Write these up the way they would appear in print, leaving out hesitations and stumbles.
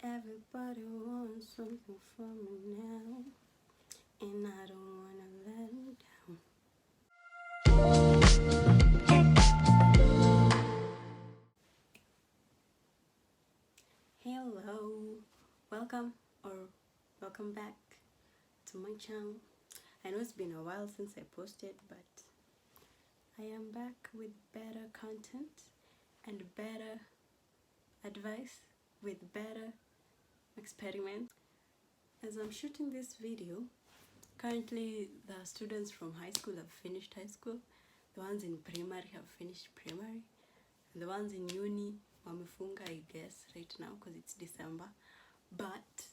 Everybody wants something from me now, and I don't wanna let them down. Hello, welcome back to my channel. I know it's been a while since I posted, but I am back with better content and better advice with better experiments. As I'm shooting this video, currently the students from high school have finished high school, the ones in primary have finished primary, and the ones in uni wamefunga, I guess, right now because it's December. But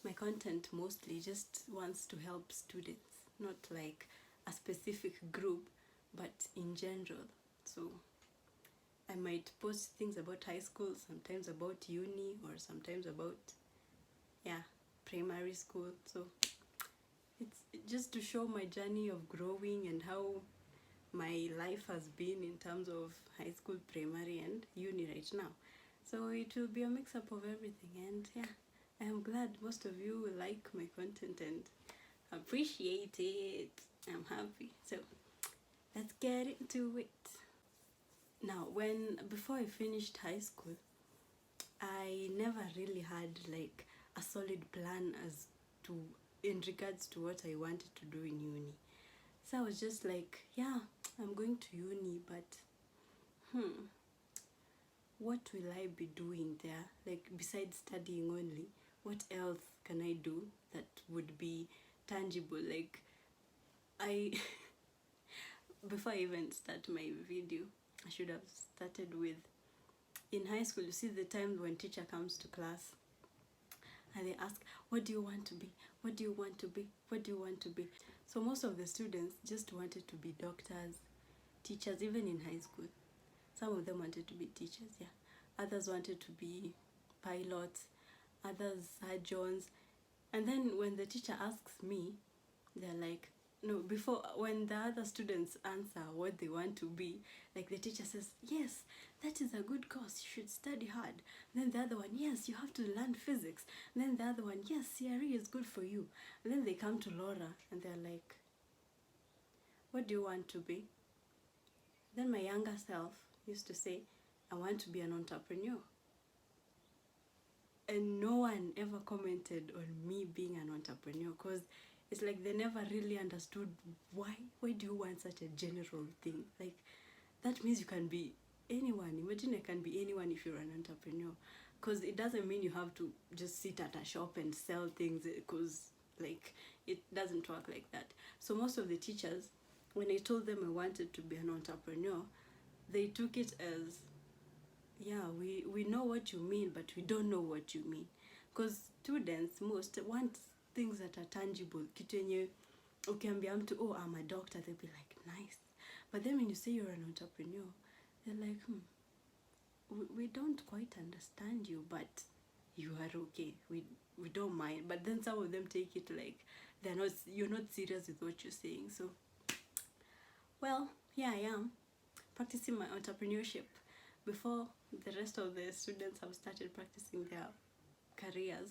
my content mostly just wants to help students, not like a specific group, but in general. So I might post things about high school, sometimes about uni, or sometimes about primary school. So it's just to show my journey of growing and how my life has been in terms of high school, primary, and uni right now. So it will be a mix-up of everything, and I am glad most of you will like my content and appreciate it. I'm happy. So let's get into it. Now, before I finished high school, I never really had like a solid plan as to in regards to what I wanted to do in uni. So I was just like, I'm going to uni, but what will I be doing there? Like, besides studying only, what else can I do that would be tangible? Like, before I even start my video, I should have started with, in high school, you see the time when teacher comes to class and they ask, what do you want to be? What do you want to be? What do you want to be? So most of the students just wanted to be doctors, teachers, even in high school. Some of them wanted to be teachers, Others wanted to be pilots, others surgeons. And then when the teacher asks me, they're like, no, when the other students answer what they want to be, like the teacher says, yes, that is a good course, you should study hard. And then the other one, yes, you have to learn physics. And then the other one, yes, CRE is good for you. And then they come to Laura and they're like, what do you want to be? Then my younger self used to say, I want to be an entrepreneur. And no one ever commented on me being an entrepreneur, because it's like they never really understood why do you want such a general thing? Like, that means you can be anyone. Imagine I can be anyone if you're an entrepreneur, because it doesn't mean you have to just sit at a shop and sell things, because like it doesn't work like that. So most of the teachers, when I told them I wanted to be an entrepreneur, they took it as, we know what you mean, but we don't know what you mean. Because students most want things that are tangible. Kitu yenye ukiambia mtu, oh, I'm a doctor, they'll be like, nice. But then when you say you're an entrepreneur, they're like, we don't quite understand you, but you are okay. We don't mind. But then some of them take it like you're not serious with what you're saying. So, well, I am practicing my entrepreneurship before the rest of the students have started practicing their careers.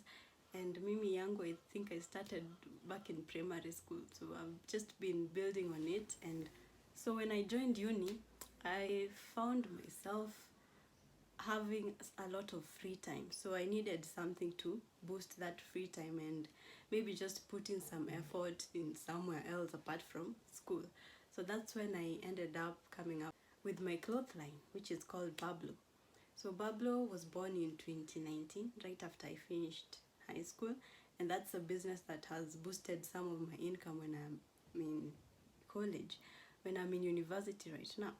And mimi yangu, I think I started back in primary school, so I've just been building on it. And so when I joined uni, I found myself having a lot of free time, so I needed something to boost that free time and maybe just put in some effort in somewhere else apart from school. So that's when I ended up coming up with my clothesline, which is called Bablo. So Bablo was born in 2019, right after I finished high school, and that's a business that has boosted some of my income when I'm in college, when I'm in university right now.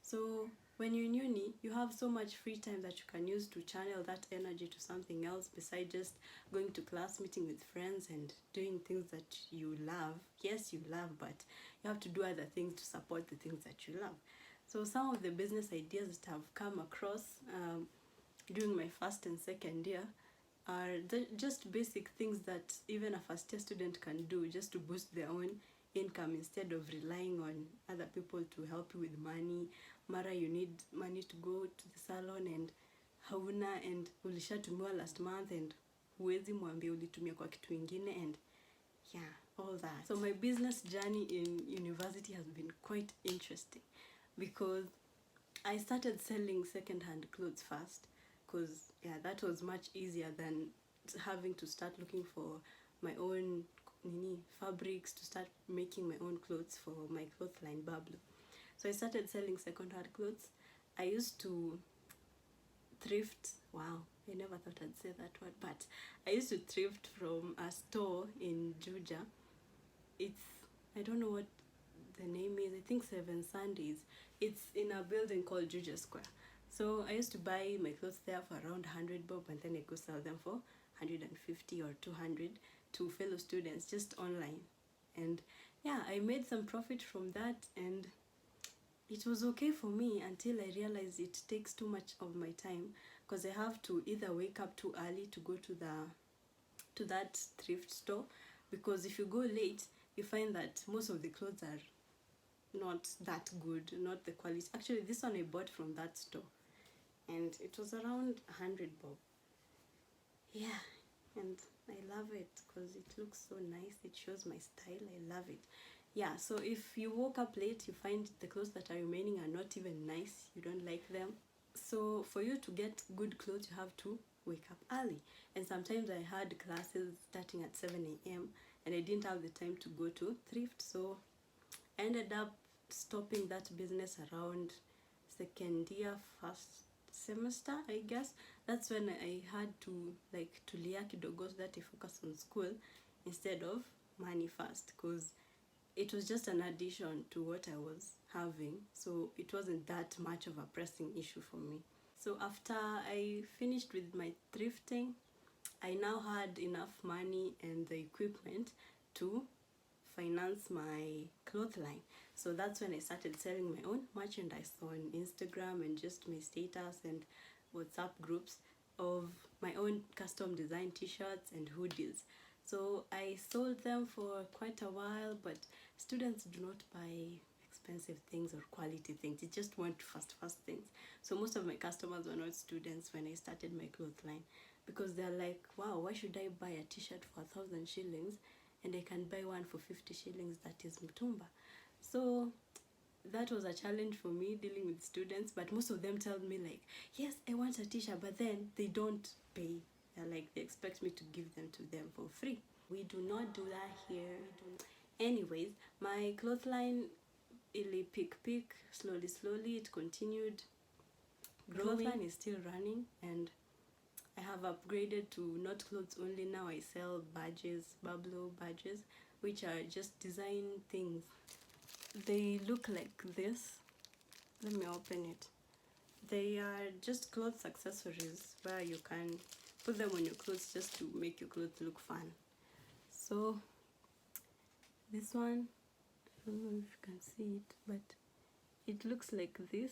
So when you're in uni, you have so much free time that you can use to channel that energy to something else besides just going to class, meeting with friends, and doing things that you love. Yes, you love, but you have to do other things to support the things that you love. So some of the business ideas that have come across during my first and second year are just basic things that even a first year student can do just to boost their own income instead of relying on other people to help you with money. Mara, you need money to go to the salon and hauna, and ulishatumiwa last month, and huwezi mwambia ulitumia kwa kitu ingine, and yeah, all that. So my business journey in university has been quite interesting because I started selling second-hand clothes first, because yeah, that was much easier than having to start looking for my own fabrics to start making my own clothes for my Clothesline bubble. So I started selling second-hand clothes. I used to thrift. Wow, I never thought I'd say that word, but I used to thrift from a store in Juja. It's, I don't know what the name is, I think Seven Sundays. It's in a building called Juja Square. So I used to buy my clothes there for around 100 bob, and then I go sell them for 150 or 200 to fellow students just online. And yeah, I made some profit from that, and it was okay for me until I realized it takes too much of my time, because I have to either wake up too early to go to that thrift store, because if you go late, you find that most of the clothes are not that good, not the quality. Actually, this one I bought from that store, and it was around 100 bob. Yeah, and I love it because it looks so nice. It shows my style. I love it. Yeah, so if you woke up late, you find the clothes that are remaining are not even nice. You don't like them. So for you to get good clothes, you have to wake up early. And sometimes I had classes starting at 7 a.m. and I didn't have the time to go to thrift. So I ended up stopping that business around second year, first semester, I guess. That's when I had to tulia kidogo, so that I focus on school instead of money first, because it was just an addition to what I was having, so it wasn't that much of a pressing issue for me. So after I finished with my thrifting, I now had enough money and the equipment to finance my Clothesline. So that's when I started selling my own merchandise on Instagram and just my status and WhatsApp groups of my own custom design t-shirts and hoodies. So I sold them for quite a while, but students do not buy expensive things or quality things. They just want fast things. So most of my customers were not students when I started my Clothesline, because they're like, wow, why should I buy a t-shirt for 1,000 shillings and I can buy one for 50 shillings that is mtumba? So that was a challenge for me dealing with students, but most of them tell me like, yes, I want a t-shirt, but then they don't pay. Like, they expect me to give them to them for free. We do not do that here. Anyways, my Clothesline, ili pick slowly it continued growing. Clothesline is still running, and I have upgraded to not clothes only. Now I sell badges, Bablo badges, which are just design things. They look like this. Let me open it. They are just clothes accessories where you can put them on your clothes just to make your clothes look fun. So this one, I don't know if you can see it, but it looks like this.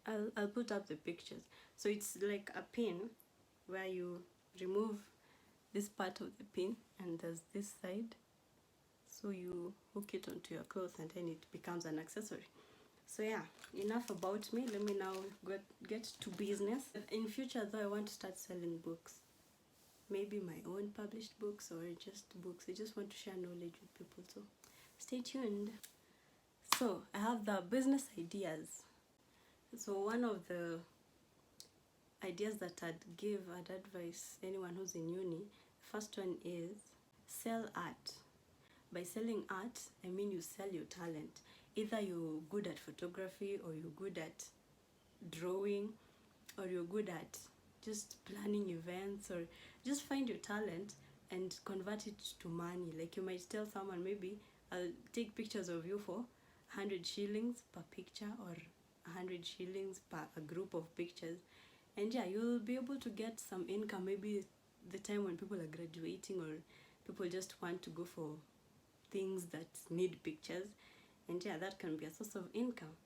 I'll put up the pictures. So it's like a pin where you remove this part of the pin, and there's this side, so you hook it onto your clothes and then it becomes an accessory. So yeah, enough about me. Let me now get to business. In future though, I want to start selling books. Maybe my own published books or just books. I just want to share knowledge with people, so stay tuned. So I have the business ideas. So one of the ideas that I'd advise anyone who's in uni, first one is sell art. By selling art, I mean you sell your talent. Either you're good at photography, or you're good at drawing, or you're good at just planning events, or just find your talent and convert it to money. Like, you might tell someone, maybe I'll take pictures of you for 100 shillings per picture, or 100 shillings per a group of pictures. And yeah, you'll be able to get some income, maybe the time when people are graduating, or people just want to go for things that need pictures. And yeah, that can be a source of income.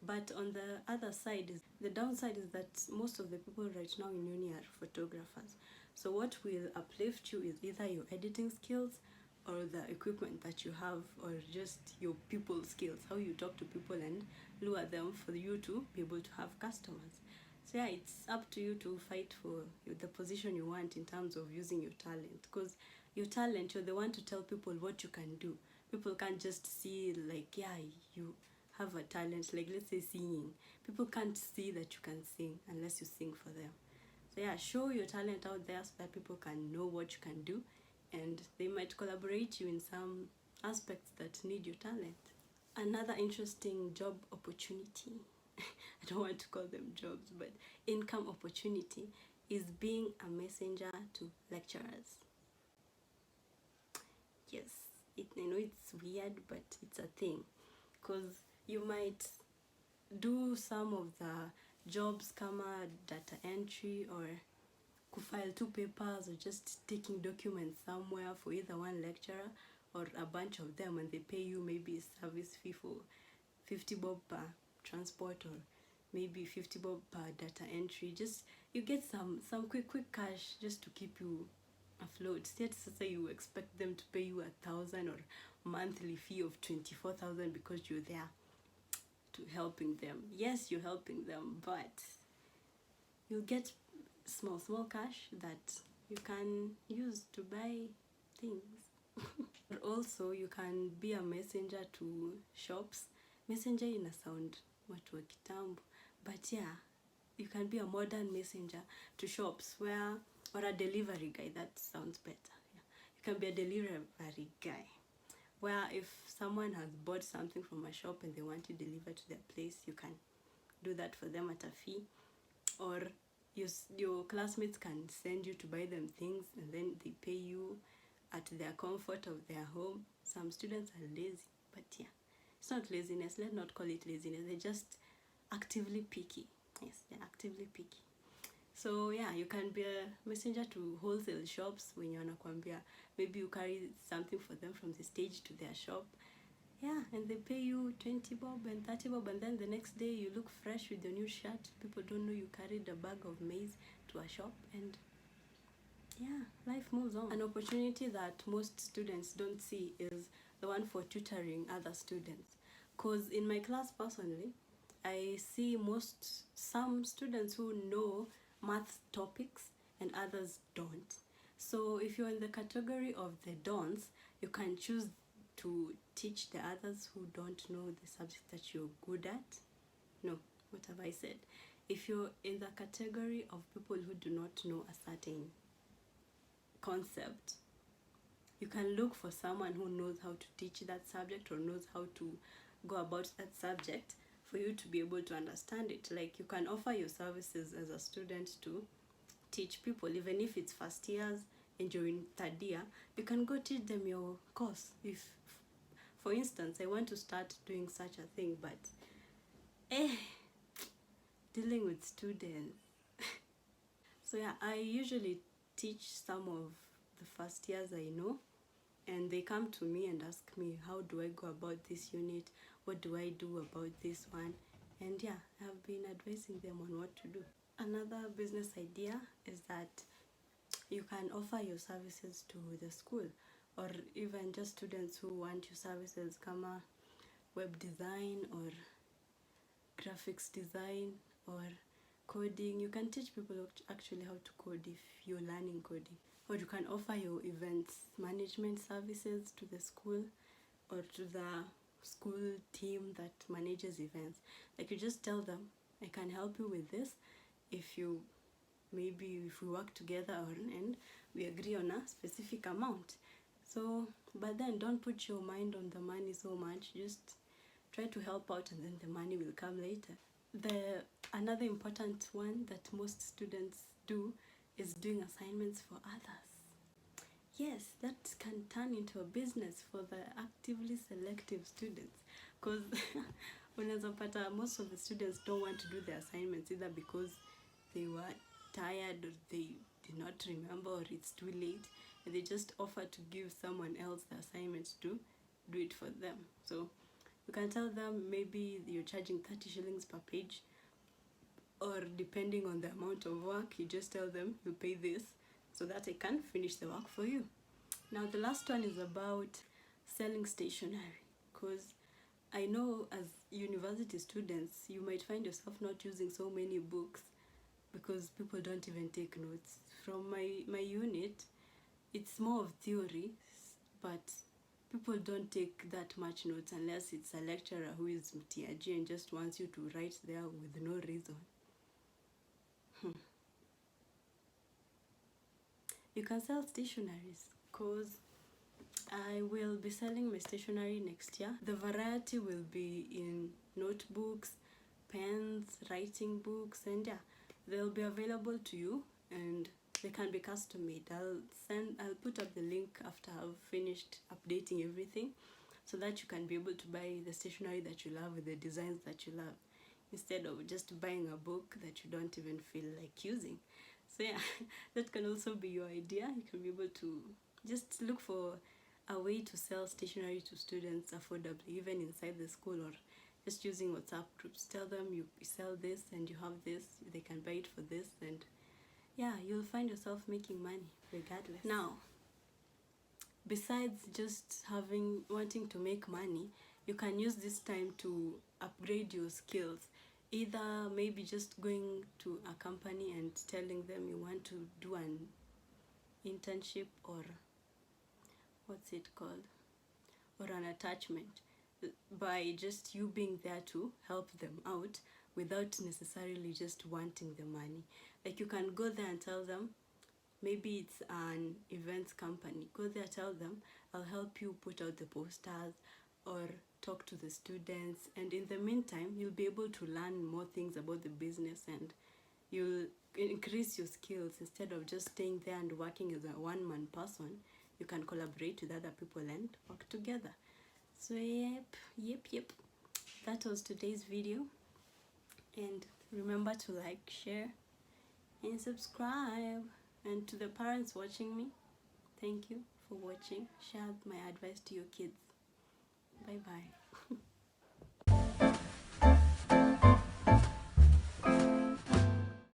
But on the other side, the downside is that most of the people right now in uni are photographers. So what will uplift you is either your editing skills, or the equipment that you have, or just your people skills, how you talk to people and lure them for you to be able to have customers. So yeah, it's up to you to fight for the position you want in terms of using your talent, because your talent, you're the one to tell people what you can do. People can't just see like, yeah, you have a talent, like let's say singing. People can't see that you can sing unless you sing for them. So yeah, show your talent out there so that people can know what you can do, and they might collaborate you in some aspects that need your talent. Another interesting job opportunity, I don't want to call them jobs, but income opportunity, is being a messenger to lecturers. Yes, I know it's weird, but it's a thing, because you might do some of the jobs kama data entry or file two papers or just taking documents somewhere for either one lecturer or a bunch of them, and they pay you maybe a service fee for 50 bob per transport, or maybe 50 bob per data entry. Just you get some quick cash just to keep you afloat. Instead, say you expect them to pay you 1,000 or monthly fee of 24,000 because you're there to helping them. Yes, you're helping them, but you'll get small cash that you can use to buy things. But also you can be a messenger to shops. Messenger in a sound watu wa kitambo, but yeah, you can be a modern messenger to shops, where, or a delivery guy, that sounds better. Yeah. You can be a delivery guy, where if someone has bought something from a shop and they want to deliver to their place, you can do that for them at a fee. Or your classmates can send you to buy them things, and then they pay you at their comfort of their home. Some students are lazy, but yeah, it's not laziness. Let's not call it laziness. They're just actively picky. Yes, they're actively picky. So yeah, you can be a messenger to wholesale shops when you're nakwambia, maybe you carry something for them from the stage to their shop. Yeah, and they pay you 20 bob and 30 bob, and then the next day you look fresh with your new shirt. People don't know you carried a bag of maize to a shop, and yeah, life moves on. An opportunity that most students don't see is the one for tutoring other students. Because in my class personally, I see some students who know math topics and others don't. So if you're in the category of the don'ts, you can choose to teach the others who don't know the subject that you're good at. No, what have I said? If you're in the category of people who do not know a certain concept, you can look for someone who knows how to teach that subject or knows how to go about that subject for you to be able to understand it. Like, you can offer your services as a student to teach people, even if it's first years and you're in third year, you can go teach them your course. If, for instance, I want to start doing such a thing, but dealing with students. So yeah, I usually teach some of the first years I know, and they come to me and ask me, how do I go about this unit? What do I do about this one? And yeah, I've been advising them on what to do. Another business idea is that you can offer your services to the school, or even just students who want your services, kama web design or graphics design or coding. You can teach people actually how to code if you're learning coding. Or you can offer your events management services to the school or to the school team that manages events. Like, you just tell them, I can help you with this if we work together, and we agree on a specific amount. So, but then don't put your mind on the money so much. Just try to help out, and then the money will come later. Another important one that most students do is doing assignments for others. Yes, that can turn into a business for the actively selective students, because unaweza most of the students don't want to do the assignments, either because they were tired or they did not remember, or it's too late, and they just offer to give someone else the assignment to do it for them. So you can tell them, maybe you're charging 30 shillings per page, or depending on the amount of work, you just tell them, you pay this so that I can finish the work for you. Now the last one is about selling stationery, because I know as university students, you might find yourself not using so many books because people don't even take notes. From my unit, it's more of theory, but people don't take that much notes unless it's a lecturer who is mtiaji and just wants you to write there with no reason. You can sell stationaries, because I will be selling my stationery next year. The variety will be in notebooks, pens, writing books, and yeah, they'll be available to you, and they can be custom made. I'll put up the link after I've finished updating everything, so that you can be able to buy the stationery that you love with the designs that you love, instead of just buying a book that you don't even feel like using. So yeah, that can also be your idea. You can be able to just look for a way to sell stationery to students affordably, even inside the school, or just using WhatsApp groups. Tell them you sell this and you have this, they can buy it for this, and yeah, you'll find yourself making money regardless. Now, besides just wanting to make money, you can use this time to upgrade your skills. Either maybe just going to a company and telling them you want to do an internship, or what's it called, or an attachment, by just you being there to help them out without necessarily just wanting the money. Like, you can go there and tell them, maybe it's an events company, go there, tell them, I'll help you put out the posters or talk to the students, and in the meantime you'll be able to learn more things about the business, and you'll increase your skills. Instead of just staying there and working as a one-man person, you can collaborate with other people and work together. So yep, that was today's video, and remember to like, share, and subscribe. And to the parents watching me, thank you for watching. Share my advice to your kids. Bye bye.